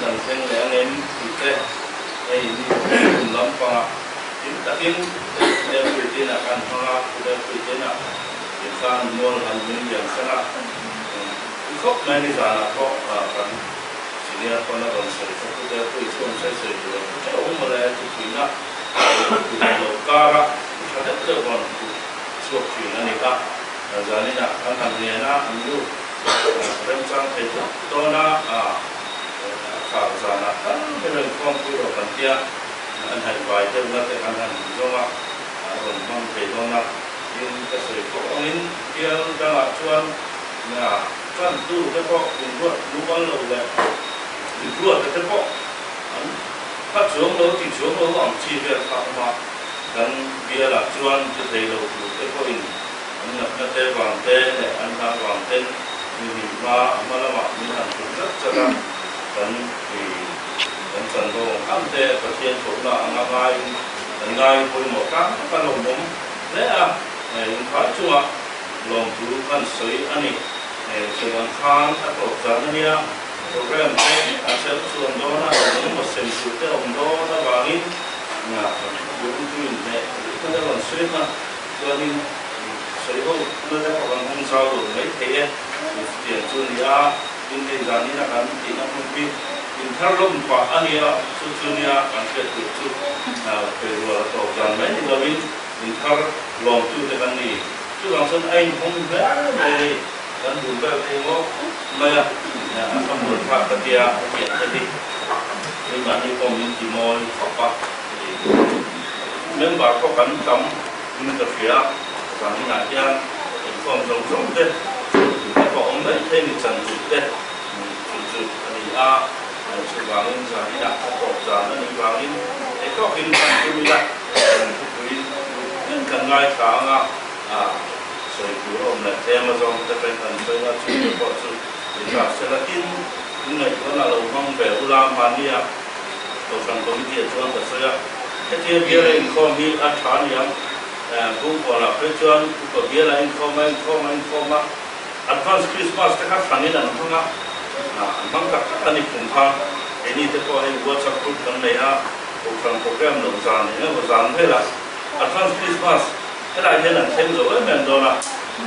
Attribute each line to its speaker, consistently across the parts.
Speaker 1: dan sen le anen ite ai ni lam pa in takin le pritina kan panga le pritina kan mol han min yang sana khop mani zana ko kan sinia ko na kon sai ko de ko isom sai sai ko te o mo le tu pina lo kara ada te kon so pina ni ka zani na kan ni na andu rem sang te to na ka zana kan be kon ku ro kan tia an hai vai te na te kan han zo ma kon mang te do na in ka sai ko in tia da la chuan na kan tu te ko in ro lu ban lo le in ro te ko an ka chuang lo ti chuang lo ang chi ve ka ma kan bia la chuan te thei lo te ko in an na te wang te ne an na wang te ni ma ma la ma ni han tu rất cha kan ki kan san do am te ka thiên so na ang ngai poi mo ka ka lo mom le a in pha chua long tu kan soi ani sewan khan atau jananya program ini asal suam dona ini mesin sudah dona bangin nah belum tuh ini kita dalam sema jadi saya kita orang unsur ini kayak dia dunia ini jangan akan tidak mungkin interlom pak ania susunya akan ketujuh nah kedua atau jangan ini lebih interlom tu dengan ini tu langsung ain hong dari dan juga tengok maya akan berfak ketia jadi ini ni komuniti mall apa member ko kan tam ini terfiak kami ngajar inform dong deh ko om deh ini cantik deh cantik ini sebangun jadi tak kok jalan ini bangun itu hintan tu lah dan kengai kanga所以比如我们的 Amazon 这边很多要去的过去，你看现在因为那老方北乌拉曼尼亚，都上工地做的是呀，这些别人靠你啊查你啊，不过了，别专不过别人靠嘛，advance Christmas 这个产业的方啊，忙个看你恐怕，你这个WhatsApp group 等你啊，我上 program 弄上，因为我上去了 advance Christmas。cái đại thế là thêm rồi mình rồi là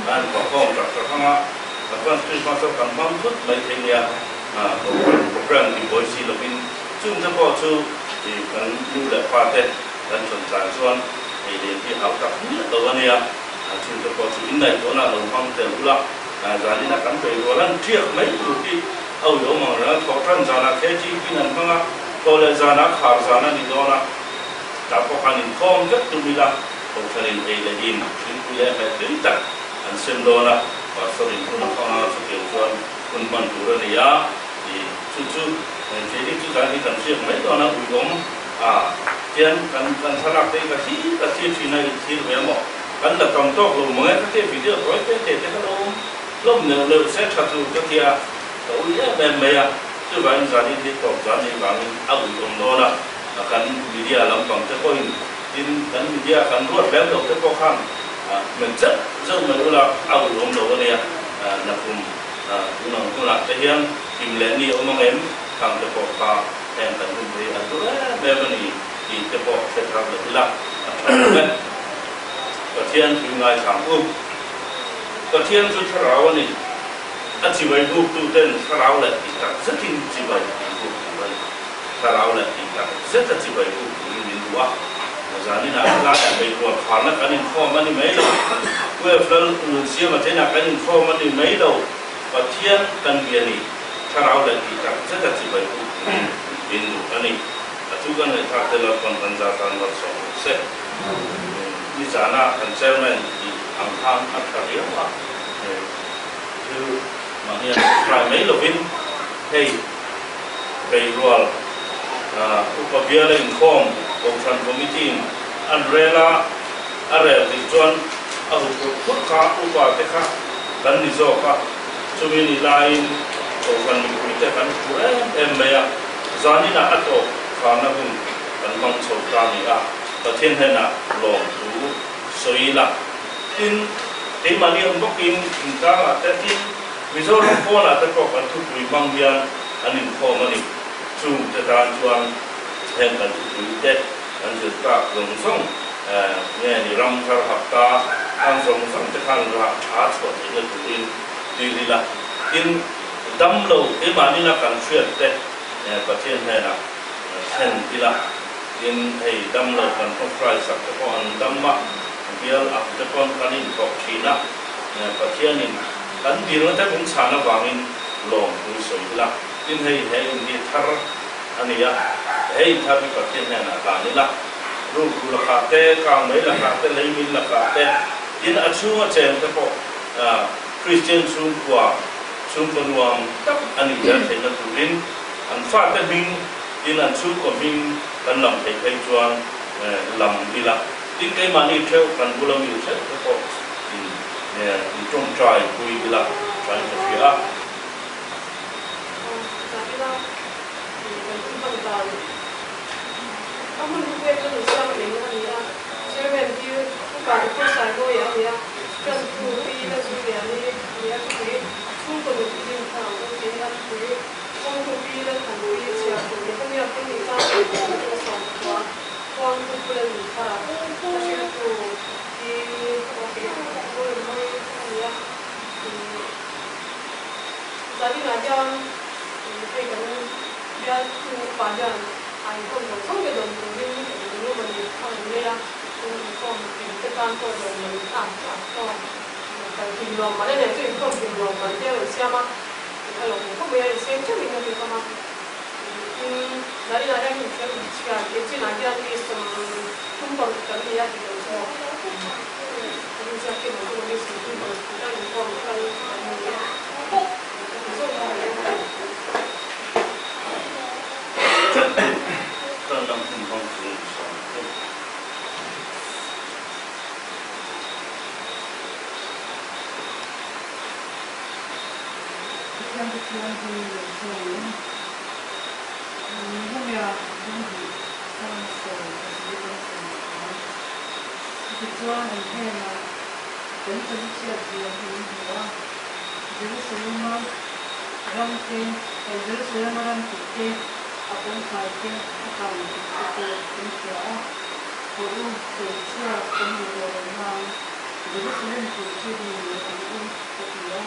Speaker 1: anh có con đặt cho thằng á và con suy quan sát cảm quan thức mấy thế này program thì bồi xí là mình chung cho bao nhiêu thì cần lưu lại qua thế cần chuẩn sản xuất thì đến khi học tập nhất đầu anh em chung cho bao nhiêu này đó là đồng phong tiền cũng là giá như là cán về rồi lần trước mấy chủ đi âu yếu mà nó khó khăn giá là thế chi khi nào thằng á có lẽ giá nó khảo giá nó đi đó là đã có khả năng không rất nhiều là Pengkarin Eileen, itu ya cerita, ansem dona, pasal itu nak orang sekian pun bantu dia, di cucu, jadi itu tadi kan siapa itu anak ujung, kian kan salah teh kasih Cina itu memang, kan dah contoh lu mengenai kasih video proyek teh kalau lu set satu ketia, tahu ya memang tu kan jadi di top jadi kan ujung dona, akan dia lampang terpoin. In kan dia akan ruat bel dok te kan mencet jauh menulah au lom do ne na kum unang kula te hian kim le ni omong em kang te ko ka en kan kum ri atu be mani ti te ko se tra le la ka thian tu ngai sang u ka thian chu thrau ni a chi bai bu tu ten thrau le ti ta zatin chi bai bu thrau le ti ta zat chi bai bu ni min wa jadi nak layan berikuat karena kan info mana melo, gue flal siapa macam kan info mana melo, patian kan dia ni, cara awal kita sedang siapa itu, ini ani, juga ni tak terlalu penjelasan langsung, di sana kan chairman di angkang akar dia lah, itu maknanya try melo pun, hey, berikuat, upaya info Bukan komiti Andrela are di John aku pukka ubah teka dan nizoka cumi ni lain bukan komiti kan kurang ya zani na atau karena pun kan mangsud kami Patien hena long tu soila in mani untuk in kita tapi misal orang pun ada kok kan tu bimang bian anin kau mani tu tan chuan hen kan tu te kan ju ka long song nge ni ram thar hakta ang song song te khan ra a chho ni tu in ti la in dam lo e mani na kan shwe te pathian he na sen ila in hei dam lo kan ko frai sak ko an dam ma bial a te kon kan in ko china pathian in kan dir na te bung chana wangin long tu soi la in hei in ni thar ania hei thar bi pathian he na ta ni la ru ku la ka te ka mai la ka te lei min la ka te in a chu a chen te ko Christian sun kwa sun penuam ani ja thena turin an fa te bing in an chu ko bing kan lam thei chuan lam bila tin kai mani theu kan bulam yu che ko in trong trai kui bila trai to fia
Speaker 2: Kamu buat tu siapa ni ni ya? Siapa dia bukan tu saya go ya ya. Kan tu ini tu dia ni dia tu tu tu tu dia tahu tu dia tu tu dia kan tu dia siapa dia kan dia pun dia tahu tu semua. Kau tu boleh lupa. Tapi tu di okey boleh mai ya. Jadi nanti kita kan dia tu panjang. Ai con non so che non mi fa un'idea con che tanto non mi fa perché non ma ne tu con che non ma te lo siamo allora come è sempre mi non mi fa ma dari ada yang saya bicara itu nanti ada sistem kumpul kami ya di dalam ini saya kira itu lebih sempurna kita kumpul kali
Speaker 1: dalam kumpul
Speaker 3: yang kebetulan di Solo, Hanya di Samsung, kebetulan Hanya dan terlihat dia di bawah, jadi semua orang jadi semua orang kita apa sahaja akan kita berjaya, perlu berjaya kemudian jadi semua kita di dalam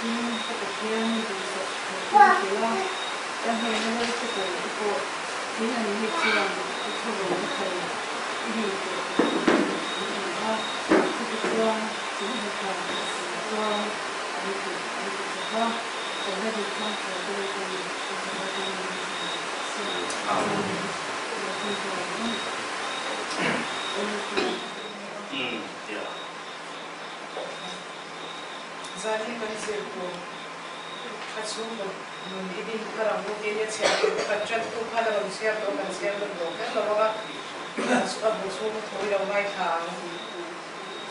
Speaker 3: ini kemudian bisa kita dan hanya kita itu ini hanya kita itu bukan ini kebetulan semua kebetulan itu semua dan kita
Speaker 2: Zani kan sirko kacumba nun idin karang mungkin ya siapa kacang tu kalau siapa kan siapa kan lawan suka busuk kau yang mai thang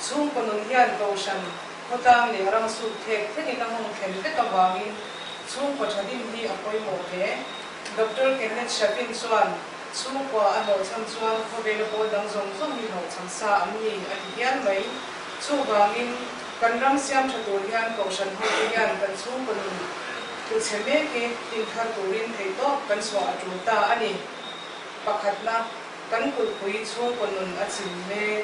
Speaker 2: sung penun hian kausan kotang ni orang sutek ini nang mungkin kita bangin sung kocadin di apoi mote Dr. Kenneth Shapin Swan sung ko ano sam Swan ko belo ko dang zong zong ni ho chang sa amni atian mai su bangin kanram siam chatorian kausan hotian kan sung penun tu cheme ke tin thar turin thei to kan swa atuta ani pakhatna kan pui sung penun achin me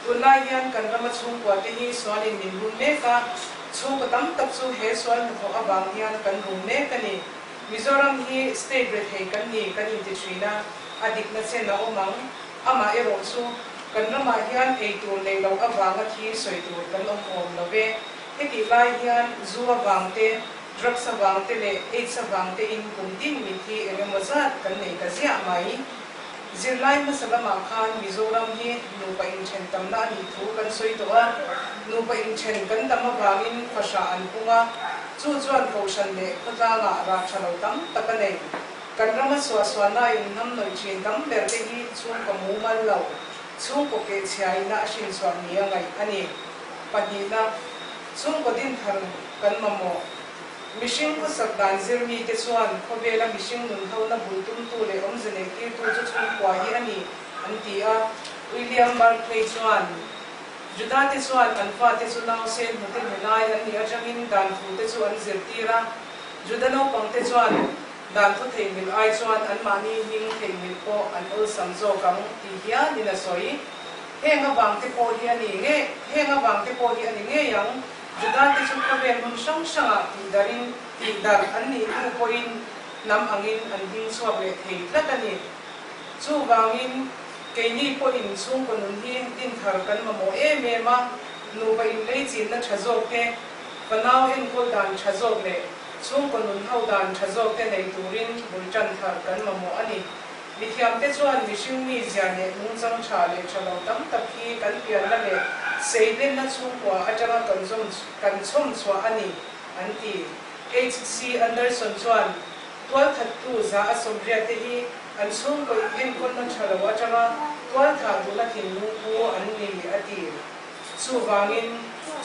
Speaker 2: tunai hian kanram chung kwa te hi swalin min bun me ka chung tam tap su he swal ho abang hian kan rum me kani Mizoram hi state rate hei kan ni kan intitrina adik na chen na omang ama ero su kan rama hian ei tur nei lo awanga thi soi tur kan om love heti lai hian zu awangte drugs awangte le AIDS awangte in kumdin mi thi engemaza kan nei ka zia mai zirlai masalama khan Mizoram hi nupa in chen tamna ni thu kan soi to a nupa in chen kan tama bangin phasha an punga chuan kausan le kota nga ra chalo tam takane kanrama swaswana in nam noi chin tam berte hi chung kamu mal lo chung ko ke chai na shin swan ni ngai ani pani na chung ko din thar kan mamo mishing ko sakdan zirmi te chuan khobela mishing nun tho na bultum tu le om zene ki tu chu chung kwa hi ani antia William Barclay chuan Juda te chuan anfa te chu nau sen hotel melai an ni ajamin dan thu te chu an zirtira Juda no pang te chuan dan thu thei mil ai chuan an mani ning thei mil po an ul sam zo kang ti hian in a soi henga bang te po hi ani nge henga bang te po hi ani nge yang judan te chu ka ben hum sang sanga ti darin ti dar an ni u po in nam angin an ding suak le thei tlat ani chu wangin keini po in chung ko nun hi din thar kan ma mo e ma nu ba in lei chin na thazok te panau en ko dan thazok le chung ko nun hau dan thazok te nei turin bulchan thar kan ma mo ani mithiam te chuan mishing mi ziane mung chang tha le chalo tam tak hi kan pian la le seiden na chung kwa atanga kan chom chwa ani anti HC Anderson chuan 12 thatu za asomria te hi an chung ko en kon na chalo atanga 12 thatu la thin nu pu an ni ati chu wangin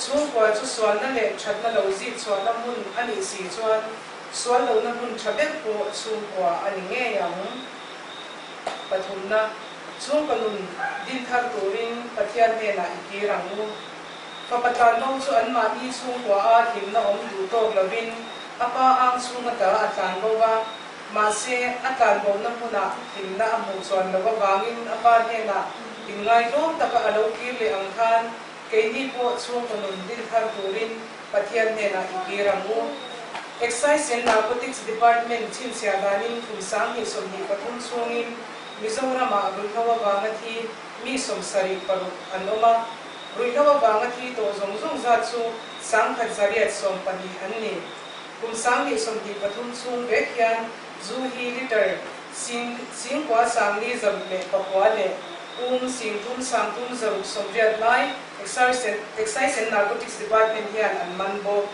Speaker 2: chung kwa chu swal na le that na lo zi chwa na mun ani si chuan swal lo na mun thabek po chung kwa ani nge yang pathum na chung kanun din thar turin pathian ne na ikirang mu papatan no chu an ma ni chung kwa a him na om du to lovin apa ang chung ta atan bo ba ma se atan bo na muna him na amu chuan lo ba wangin apa ne na ingai rom ta ka alo ki le ang khan keini po chung kanun din thar turin pathian ne na ikirang mu Excise and Narcotics Department chin sia danin kum sang hi som hi pathum chungin Mizoram Abulhawa Bangati mi som sari paru anoma Ruihawa Bangati to zong zatsu sang khazariat som pani anni kum sang hi som hi pathum chung vekyan zu hi liter sing kwa sang li zam le pakwa le sing tum sang tum zaruk som riat lai Excise and Narcotics Department hian an manbo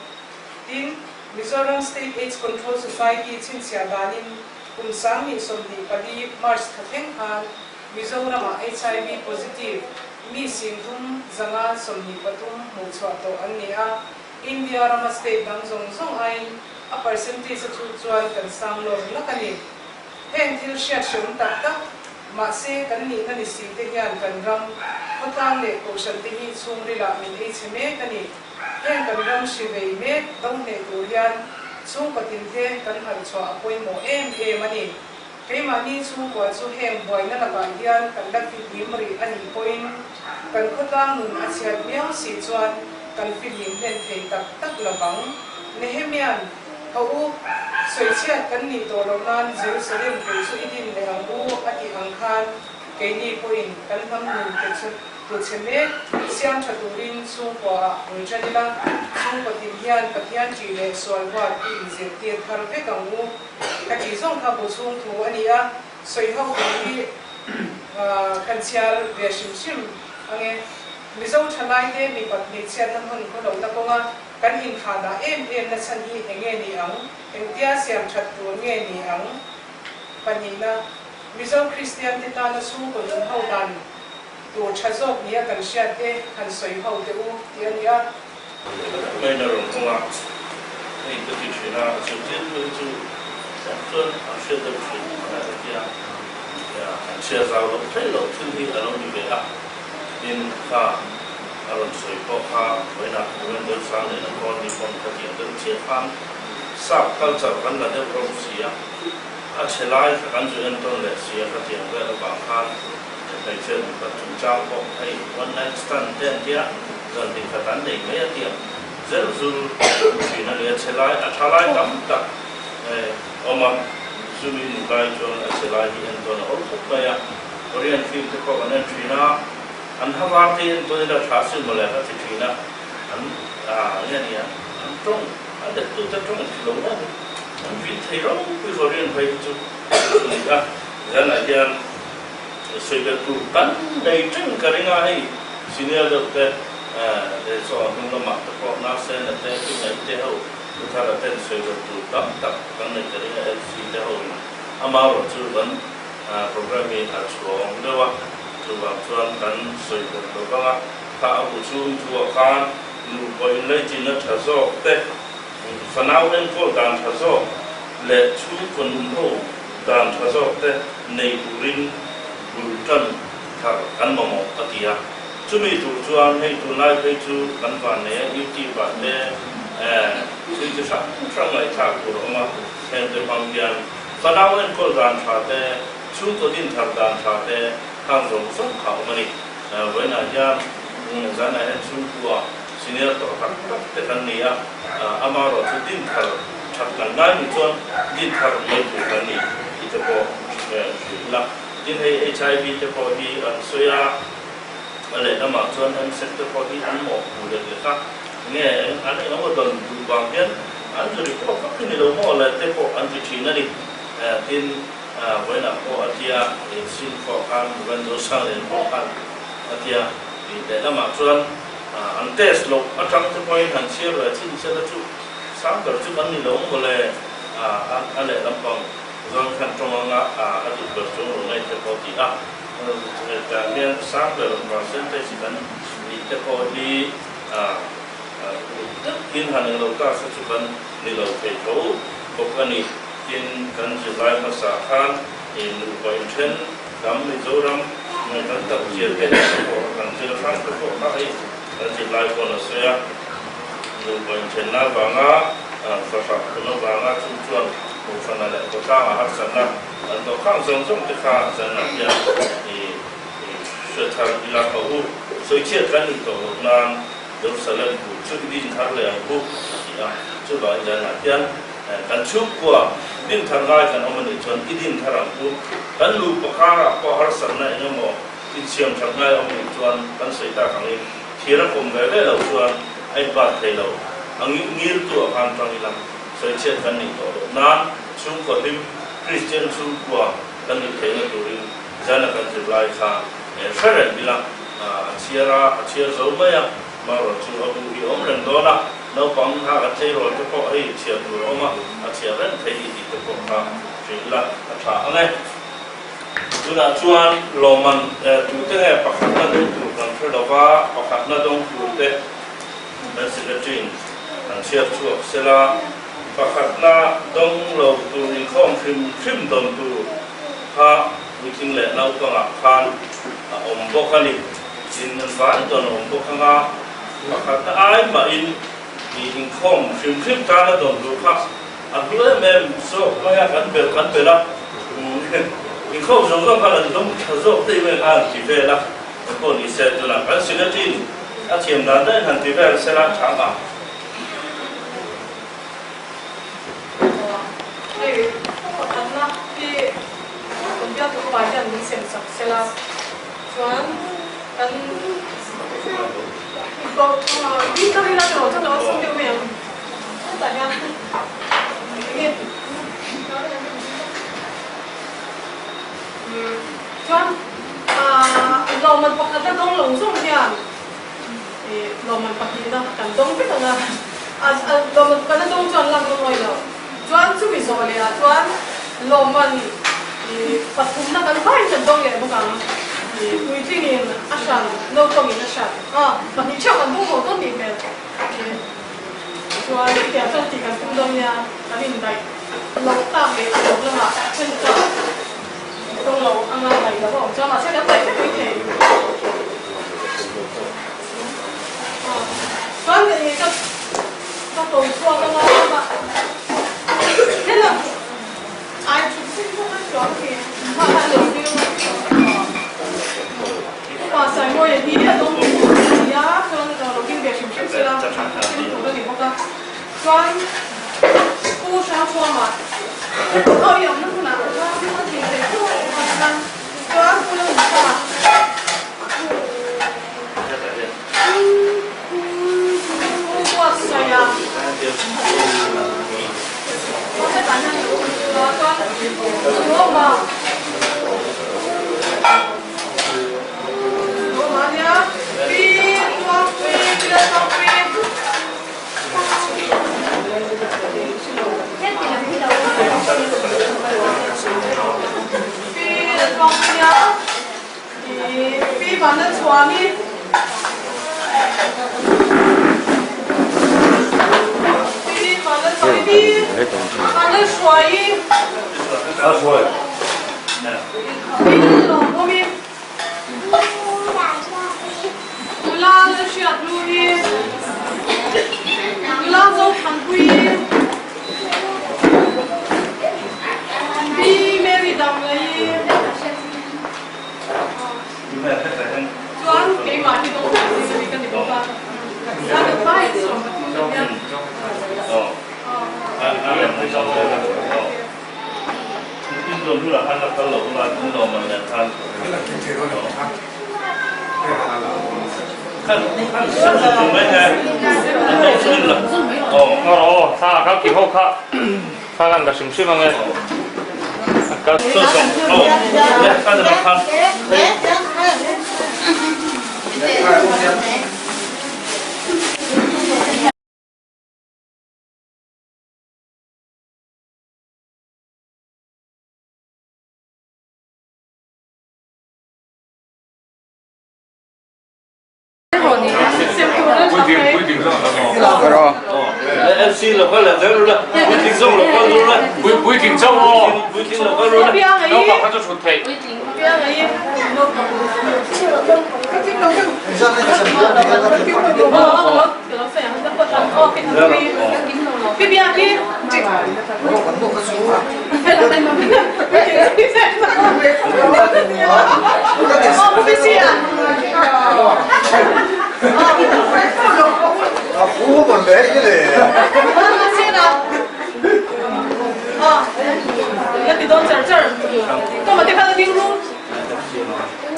Speaker 2: tin Mizoram State AIDS Control Society chin sia danin kum sang hi som hi padi Mars khatheng han Mizoram HIV positive mi singthum zanga som hi patum mu chwa to ania India Rama State dang zong ai a percentage chu chuan kan sang lo lakani heng thil shat shum tak tak ma se kan ni na ni si te hian kan ram khotang le ko shan te hi chung rila min hme kani heng kan ram shi vei me dong ne turian chung patin the kan har chwa apoi mo mani keimani chung kwa chu heng boy na la ban hian kan dak fi dimri ani point kan khotang nun asiat miao si chuan kan feeling len thei tak labang nehemian hau soichiat kan ni to lo nan Jerusalem ke su idin le angu ati angkhan keini point kan ham nun ke chu tu cheme siam thaturin chung kwa uljanila chung patin hian pathian ji le solwa ti zel ti thar ve kangu kati zong ka bu chung thu ania soi hau hi kan chial ve shim ange mizo thalai te mi pat ni chian nam hun ko lo ta konga kan in khada na chan hi enge ni ang engtia siam that tu nge ni ang panina mizo Christian te ta na su ko nan hau dan tu chazok nia kan sha te kan soi hau te u tian ya
Speaker 1: mai na rong konga ei te ti china chu tin chu chuan a she da chu na ya an che za lo te lo tin hi a lo ni be a in kha aron soi ko kha wena wen do sang ne kon ni kon ka ti den che phan sa culture kan la de pro sia a chelai kan ju en ton le sia ka ti ga ba khan kai chen ka chung chang ko ai one night stand den dia zan ti ka tan nei me ti zel zul chi na le chelai a thalai tam tak oma zumi ni kai jon a chelai hi en ton ol khop ka ya Korean film te ko an trina an hawar te en ton da thasil mala ka ti trina an ya ni an tong an de tu ta tong lo na an vin thei ro ku Korean pai chu ya zan a ya soi da tu tan dei chung ka ringa hai senior doctor de so hung la ma ko na sen na te tu na te ho tu tha la ten soi da tu tam tak kan na ka ringa LC te ho amaro chu ban program ni a chuang de wa chu wa chuan kan soi da to ba ta abu chu chu khan nu ko in le chin na tha zo te fanau en ko dan tha zo le chu kon ho dan tha zo te nei urin bultan thar kan momo atia chumi tu chuan hei tu lai hei chu kan van ne youtube ba ne chin chu sa trang lai tha ko ma hen de pang pian ฝรั่งเองก็ด่านชาเตชูตัวดินทางด่านชาเตทางรงส่งเขามันนี่เว้นอาญาจะไหนชูตัวสิเนียตัวหักแต่กันนี้อามาเราจะดินทางชักกันง่ายมีส่วนดินทางไม่ถูกกันนี่ที่จะพอละดินให้ HIV จะพอที่สุยาอะไรนั่นมาส่วนอันเซ็ตจะพอที่อันหมอกหูเด็กเลยครับเนี่ยอันนี้เราโดนดูบางเรื่องอันจะรีพอร์ตก็คือในโลกอะไรแต่พออันจะชี้นั่นนี่ที่เว้นพออาทิตย์สิ่งพอการเว้นตัวสั่งเรื่องพอการอาทิตย์ที่แต่นั่นมาส่วนอันเทสโลกอันจังจะพอให้ทันเชื่อเลยที่เชื่อแล้วจุสามกับจุอันนี้โลกอะไรอะไรลำพังส่วนขั้นตอนอดีตแบบจุในจะพอที่แต่เนี่ยสามกับมาเส้นได้สิกันนี่จะพอที่กินหันเราก็สักวันนี่เราไปโถพบกันนี่กินกันจะไล่ภาษาคันอินดูไปเช่นดำมิโซรัมในกันตัดเชื่อกันกันจะฟังก็พบกันกันจะไล่คนเสียดูไปเช่นน้าบางภาษาคนบางชุมชนบุฟนอะไรก็ข้างอาหารสันนะอันตัวข้างส่งที่ข้างสันนะเนี่ยช่วยทำอีหลักเขาช่วยเชื่อกันอีกตัวนั้น Jerusalemช่วยดินทางเลยบุช่วยบางอย่างนั้นกันชุบกว่าดินทางง่ายกันเอามันจนดินทางบุกันลูกปะคาระปะหารสันนะยังมอดินเชื่อมทางง่ายเอามันจนกันใส่ตาขังนี้ที่เราคงได้เลยเราจนไอ้บาดเทเราอันนี้งี้ตัวพันทางนี้ละช่วยเชื่อกันนี่ตัวนั้นชุบกว่าดิมคริสเตียนชุบกว่ากันนี่เทงตัวริมจะนักกันจะไล่ข้าเฟรนนี่ละเชียร์โซเมียมาเราชูอาบุฮีอมเรนโดนะเราฟังหากเชียร์เราจะพอให้เชียร์ดูออกมาเชียร์เรนเทียดีจะพอข้าฟิลละถ้าอะไรดูนะชวนลมมันดูเตะปักขัดนั่นดูกันเพื่อเราว่าปักขัดนั่นต้องดูเตะเมสเซจจริงเชียร์ชัวเสร็จละปักขัดนั่นต้องเราดูในข้อฟิล์มต้องดูพาวิธีเล่นเราต้องผ่านอมบกันนี่จินฟ้าตัวอมบกันก็ปักขัดนั่นไอ้มาอินข้อฟิล์มตาเราต้องดูค่ะอันนี้แม่โซ่ไม่อยากกันเป็นละอินข้อส่งก็กันต้องโซ่ที่ไม่อ่านที่เวลาคนนี้เสร็จแล้วกันสิ่งที่อาเทียมนั้นได้ทันทีเวลาเสร็จแล้วช้าอ่ะ要不把这明显上去了，说跟个意大利那种真的我送救命，大家说เรามันปกติต้องลงส่งเนี่ยเรามันปกตินะกันต้องไปตั้งเรามันปกติต้องจวนหลังลงไปแล้วจวนสุวิโซเลยอ่ะจวนเรามันปัจจุบันกันบ้านจะต้องอย่างบุกการคุยที่นี่อาชาโน้ตตรงนี้อาชาบัดนี้เชื่อกันบุกต้องดีแบบชัวร์ที่จะต้องตีกันตุ้มตรงนี้อันนี้ได้เราตามไปอันดับละมาเช่นจะต้องเราอันนั้นไปแล้วก็จะมาเช่นนั้นไปไม่ได้ตอนนี้ก็ตัวชัวร์กันแล้วมาเห็นไหมไอ้ชุดที่พวกนั้นจอดที่ถ้าเราดูว่าใส่หมวกอย่างนี้ต้องยาส่วนเรากินแบบชุดที่เราที่ถูกต้องดีพวกนั้นส่วนผู้ชายชัวร์มาอย่างนั้นนะว่าที่มันดีแต่ผู้นั้นส่วนผู้นั้นค่ะผู้ใส่ยา我反正我说我嘛，我嘛呀，比我比比得多比。比得多呀，比反正穿的。反正所以，说呀，
Speaker 2: 我们乌拉的小猪的，乌拉走盘龟，
Speaker 1: lùm là ăn là lẩu là cũng lẩu mà là ăn ăn sắp sửa chuẩn bị nè ăn đông xuân là
Speaker 4: 사 가기 호카 사간다 심심하게 아까
Speaker 1: sơ sổng nè ăn được ăn MC là có là zero là Bùi Thị Dung là con luôn là
Speaker 4: Bùi Thị Dung
Speaker 1: Bùi Thị là con luôn là
Speaker 4: 너가 가져 좋대
Speaker 5: Phú còn bé cái này.
Speaker 2: Let me don't turn. Toma, te cada ding room.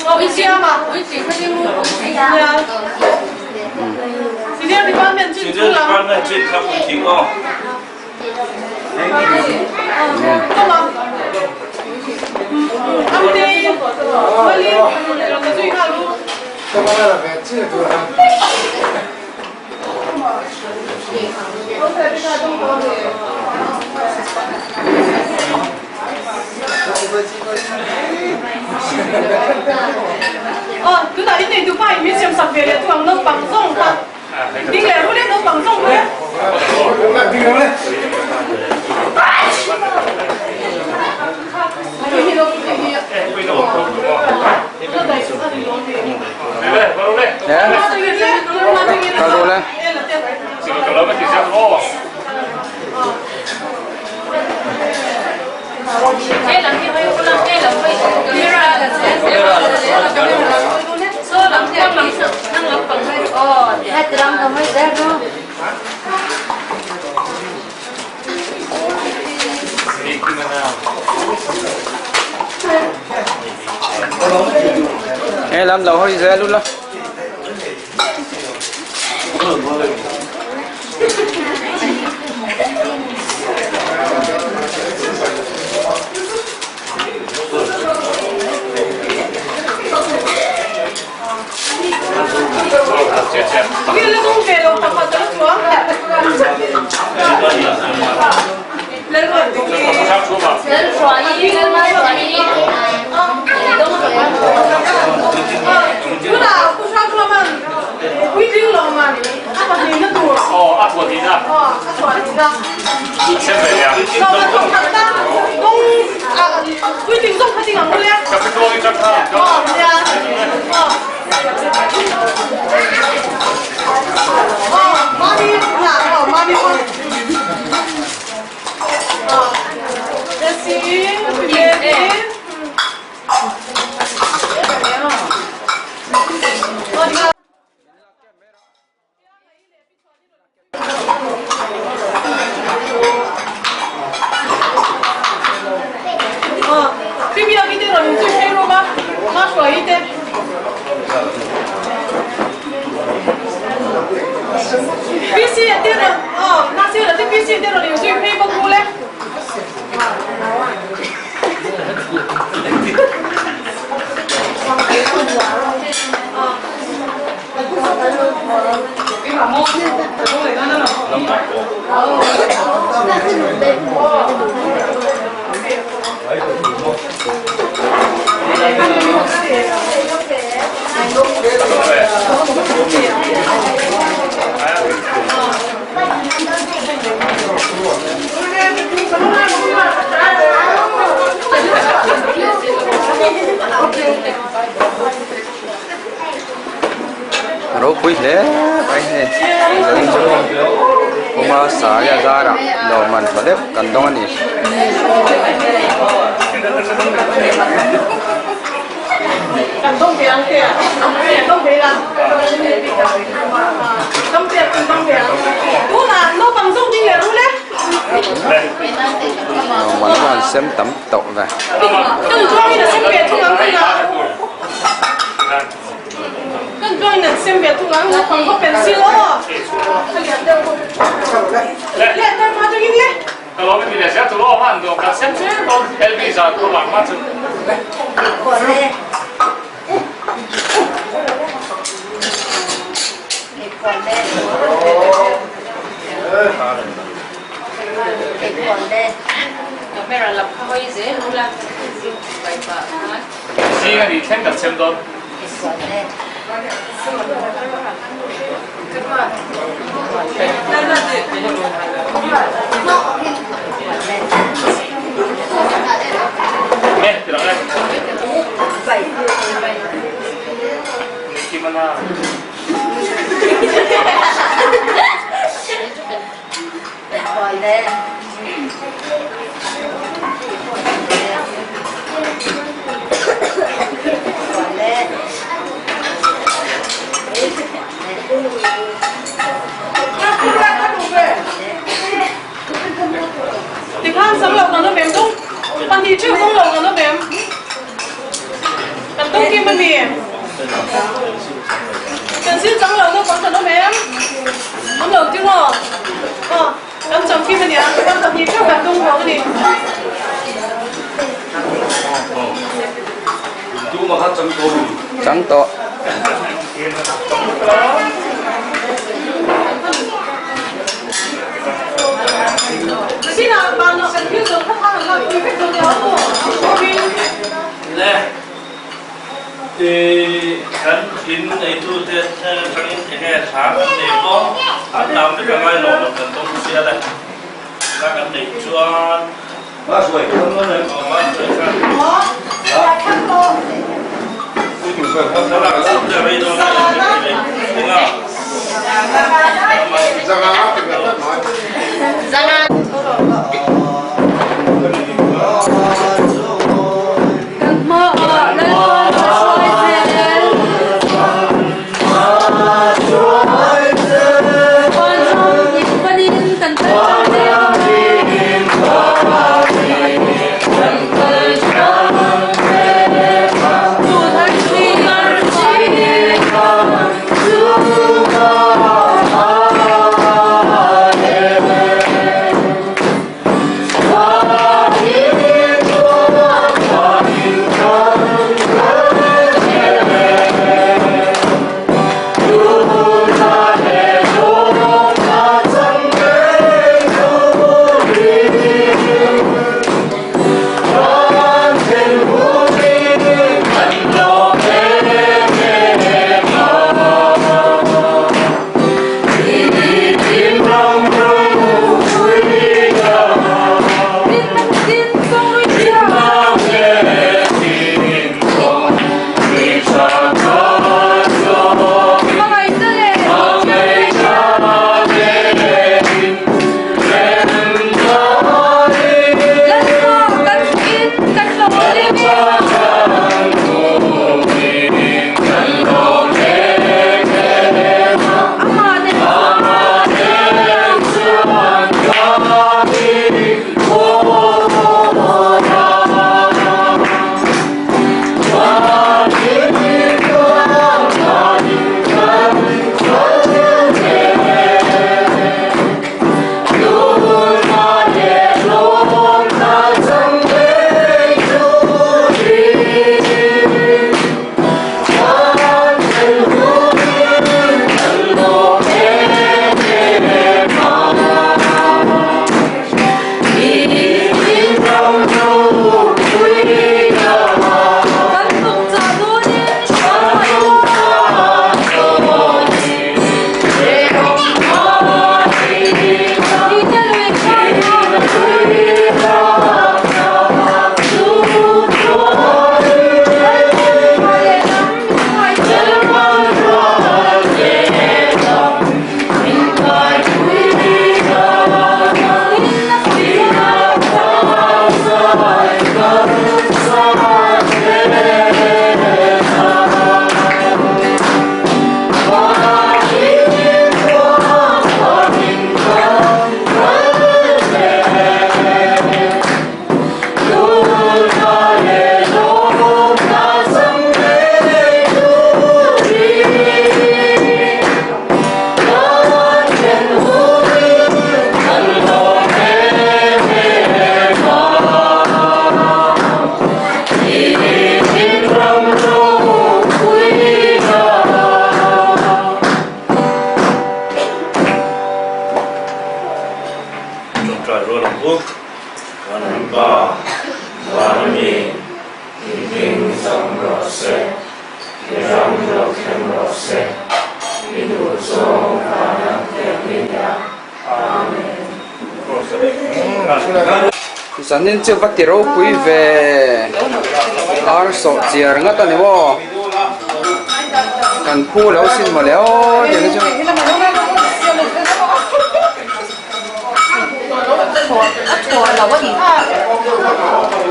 Speaker 2: Oi, chama. Oi, chama ding room. Yeah. Senior department
Speaker 1: Chị
Speaker 2: trên
Speaker 1: đưa con là trên khắp Bùi Thị Dung
Speaker 2: Toma. Amde. Mali. Lo que soy halu.
Speaker 5: Các bạn là bé chưa được ăn.
Speaker 2: Cứ tại đây tụi phải biết xem sập về là tụi nó bằng rong thật. Đi lẻ luôn đấy, nó bằng rong đấy.
Speaker 5: Đi đâu đấy?
Speaker 4: 지금 그러면 뒤집어
Speaker 3: Đây là cái hơi là đây là hơi camera là sẽ số làm theo năng lực phần hơi hai từ năm mới ra luôn
Speaker 6: làm lâu hơi dễ luôn đó.
Speaker 2: Kia lên không về đâu, tập hoạt tới xuống. Lên rồi thì
Speaker 3: lên xoài lên mai xoài đúng rồi
Speaker 2: cứ là cứ sao cho mình quy định là mà ăn vào thì nó đủ.
Speaker 4: 앞으로 뒤나
Speaker 2: ăn vào thì ra.
Speaker 4: 챔ber이야
Speaker 2: Sau là không thật ra, không quy định không phải định ăn luôn.
Speaker 4: 카피토이 짝타
Speaker 2: dạ. Mami là mami con. Merci. Bibi yang ini orang itu hero bah, mas wah itu. PC itu orang, nasi itu PC itu orang itu hero boleh.
Speaker 6: Rồi quý thế, anh này, kuma saya zara, lo man padep kandongan ni.
Speaker 2: Không thể ăn kìa, không thể làm. Không thể. Tú là nó bằng dung đi liền luôn đấy.
Speaker 6: Nô man còn xem tấm tộ về.
Speaker 2: Cần join là xem biệt thu ngắn cái nào. Cần join là xem biệt thu ngắn còn có pencil đó. Lẹ tay mà cho đi.
Speaker 4: Kalau kita tidak siap dulu man, tu kan siap siap tu LB sah tu lang macam.
Speaker 3: Camera lập hơi dễ luôn là vậy mà
Speaker 4: Si kan di ten kat siap tu. Tidak leh. Gimana?
Speaker 2: Thì con sống lộc nó mềm tung, con thì chưa sống lộc nó mềm. Cần tung kim bên bì. Cần xin sống lộc nó còn nó mềm. Sống lộc chứ không? Cần sống kim bên nhà, con tập nhịp trước cần tung vào cái gì?
Speaker 1: Chú mà hát chấm tô
Speaker 6: Trắng tộ.
Speaker 2: Xin nào bạn nó cần biết được các hàng là cái đồ đó của
Speaker 1: nè thì khán in này tu thế khán in cái sáng này có anh làm cái cái này nó cần tông xe đây các anh này cho ba tuổi không này có ba tuổi không đó là cái sự đây đó là đúng không?
Speaker 3: Jangan Mau lên con xoay về con trong nhìn con in tận tới trong đêm tận tới
Speaker 6: sản nên chưa bắt tiro quý về ar sọ chia ngắt tao này bo cần phu léo xin mà léo thì nó chứ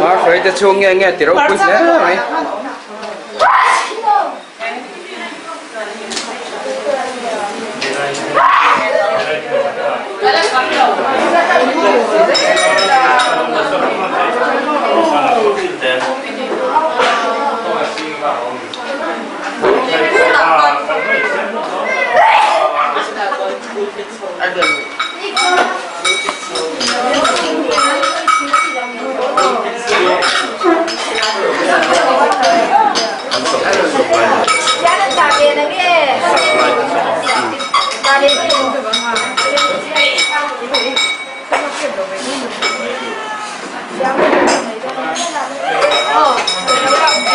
Speaker 6: ar phải ta chuông nghe nghe tiro quý nhé này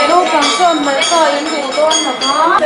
Speaker 3: Lúc còn xuân mới có yến thủ tôn mà có.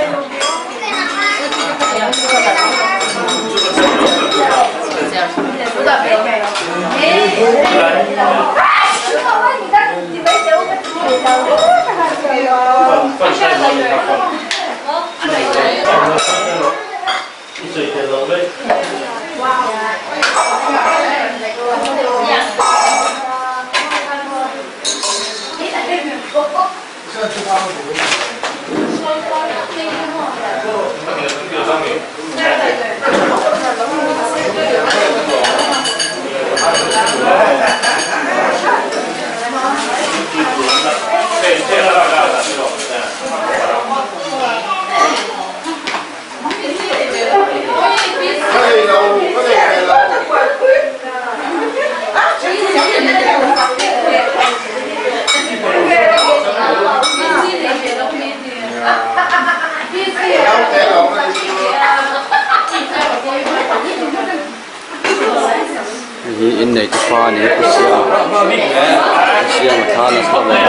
Speaker 3: in này cái pha này cái xe mà tha là sao vậy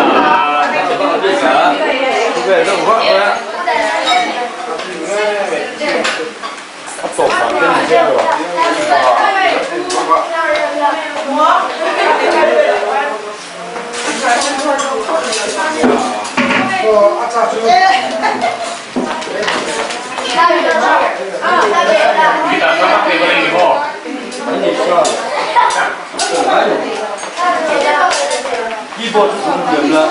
Speaker 3: về đâu quá ấp tổ phản cái gì rồi keyboard cũng điểm là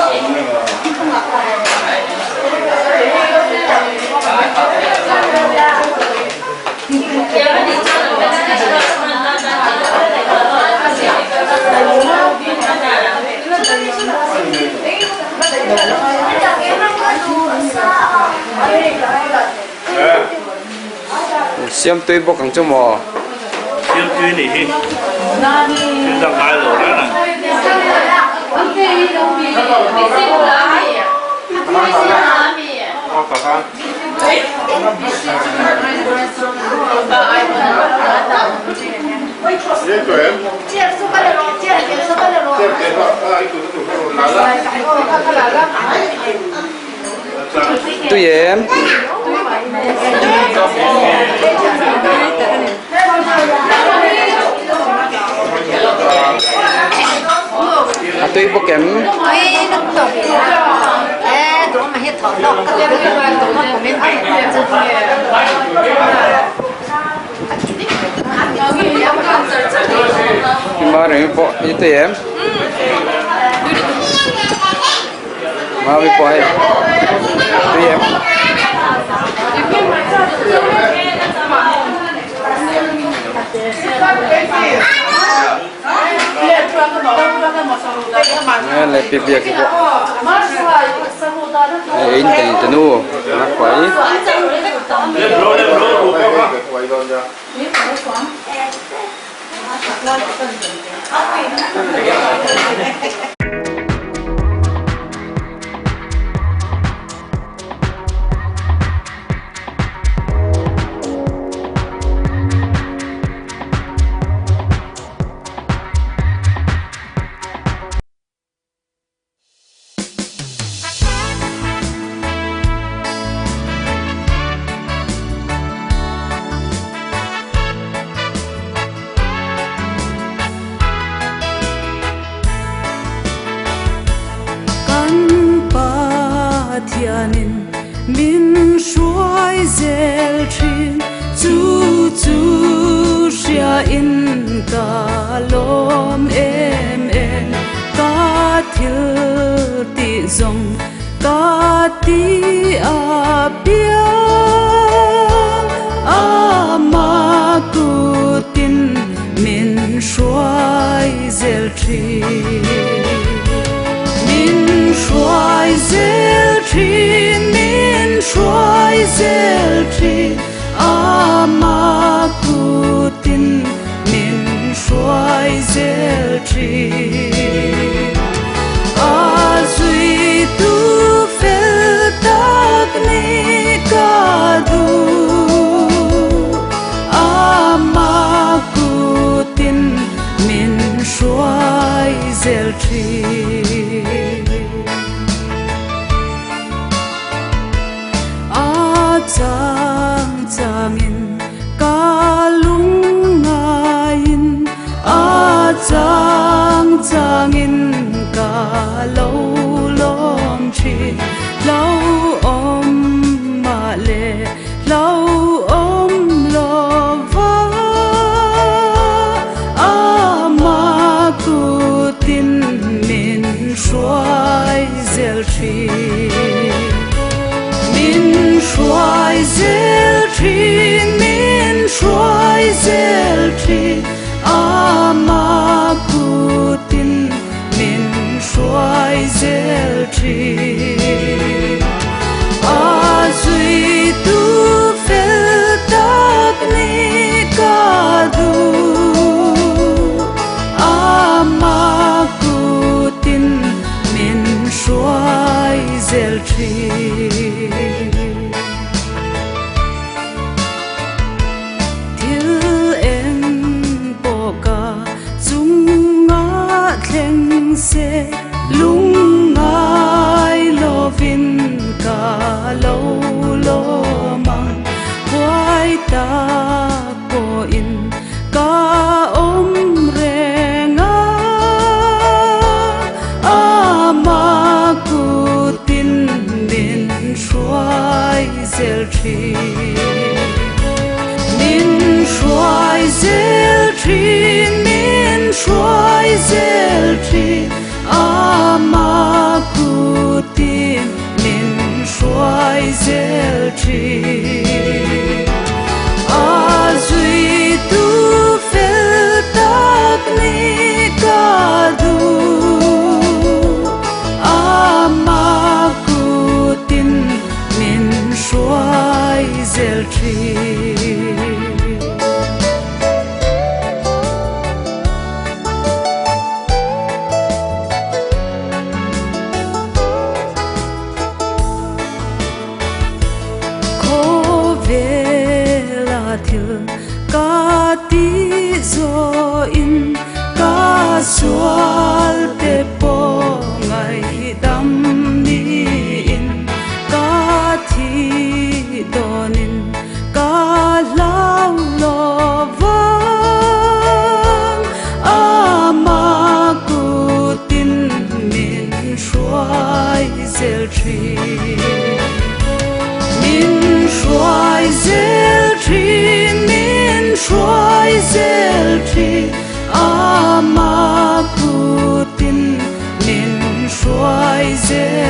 Speaker 3: xem tôi bốc càng cho mò
Speaker 1: xem tôi này thì chúng ta khai rồi đó nè
Speaker 6: tôi em tôi bốc kém mà rồi bỏ như thế em mà bị bỏ tôi em lại bị việc cái bộ in thì tao nu mắc quấy
Speaker 7: zong ka ti a pia ama kutin min shuai zel tri min shuai zel tri min shuai zel tri ama kutin min shuai zel tri azui tu fel tak ni ka du ama kutin min shuai zel tri a chang changin ka lung ngain a chang changin ka lo lom chi lo om ma le lo om lo va ama kutin min shuai zel tri min shuai zel tri min shuai zel tri ama kutin min shuai zel tri azui tu fel tak ni ka du ama kutin min shuai zel tri se lung ngai lovin ka lo lo mang quay ta ko in ka om renga ama kutin min shuai zel tri min shuai zel tri min shuai zel tri ama kutin min shuai zel tri azui tu fel tak ni ka du ama kutin min shuai zel tri ka ti zo in ka sual te po ngai dam ni in ka thi donin ka lau lo vang ama kutin min shuai zel tri min shuai zel tri min shuai zel tri ama kutin min shuai zel